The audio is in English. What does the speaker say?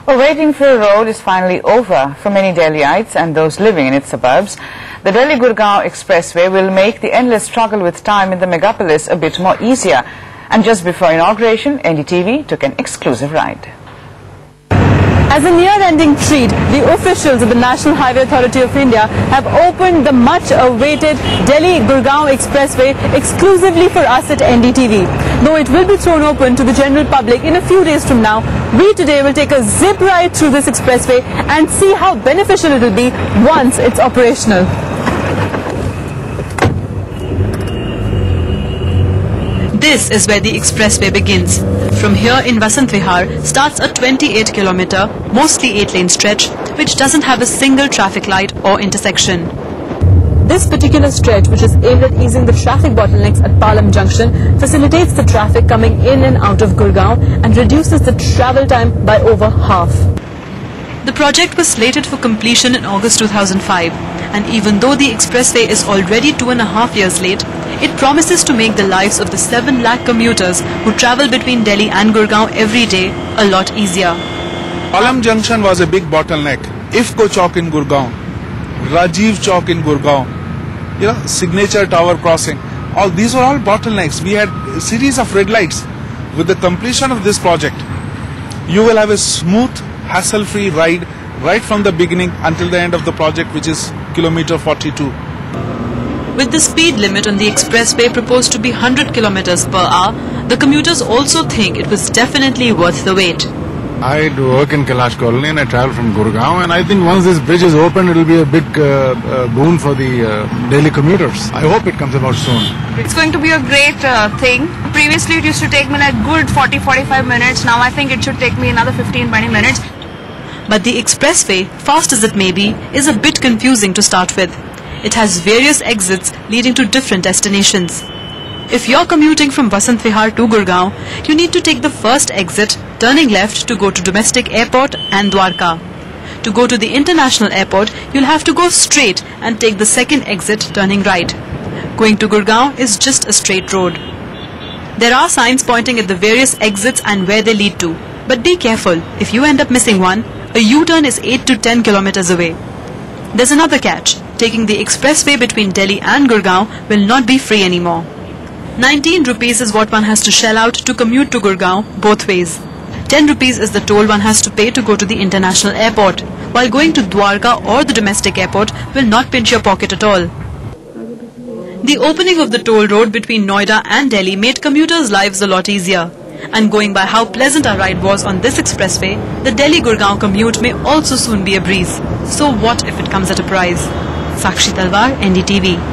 Well, waiting for a road is finally over for many Delhiites and those living in its suburbs. The Delhi-Gurgaon Expressway will make the endless struggle with time in the megapolis a bit more easier. And just before inauguration, NDTV took an exclusive ride. As a near-ending treat, the officials of the National Highway Authority of India have opened the much-awaited Delhi-Gurgaon Expressway exclusively for us at NDTV. Though it will be thrown open to the general public in a few days from now, we today will take a zip ride through this expressway and see how beneficial it will be once it's operational. This is where the expressway begins. From here in Vasant Vihar starts a 28-kilometer, mostly 8-lane stretch, which doesn't have a single traffic light or intersection. This particular stretch, which is aimed at easing the traffic bottlenecks at Palam Junction, facilitates the traffic coming in and out of Gurgaon and reduces the travel time by over half. The project was slated for completion in August 2005, and even though the expressway is already 2.5 years late, it promises to make the lives of the 7 lakh commuters who travel between Delhi and Gurgaon every day a lot easier. Palam Junction was a big bottleneck. IFCO Chowk in Gurgaon, Rajiv Chowk in Gurgaon, Signature Tower crossing. All these were all bottlenecks. We had a series of red lights. With the completion of this project, you will have a smooth, hassle-free ride right from the beginning until the end of the project, which is kilometer 42. With the speed limit on the expressway proposed to be 100 kilometers per hour, the commuters also think it was definitely worth the wait. I do work in Kailash Colony and I travel from Gurgaon, and I think once this bridge is open, it will be a big boon for the daily commuters. I hope it comes about soon. It's going to be a great thing. Previously it used to take me like good 40-45 minutes. Now I think it should take me another 15-20 minutes. But the expressway, fast as it may be, is a bit confusing to start with. It has various exits leading to different destinations. If you're commuting from Vasant Vihar to Gurgaon, you need to take the first exit, turning left to go to Domestic Airport and Dwarka. To go to the International Airport, you'll have to go straight and take the second exit, turning right. Going to Gurgaon is just a straight road. There are signs pointing at the various exits and where they lead to. But be careful, if you end up missing one, a U-turn is 8 to 10 kilometers away. There's another catch. Taking the expressway between Delhi and Gurgaon will not be free anymore. 19 rupees is what one has to shell out to commute to Gurgaon both ways. 10 rupees is the toll one has to pay to go to the International Airport, while going to Dwarka or the Domestic Airport will not pinch your pocket at all. The opening of the toll road between Noida and Delhi made commuters' lives a lot easier. And going by how pleasant our ride was on this expressway, the Delhi-Gurgaon commute may also soon be a breeze. So what if it comes at a price? Sakshi Talwar, NDTV.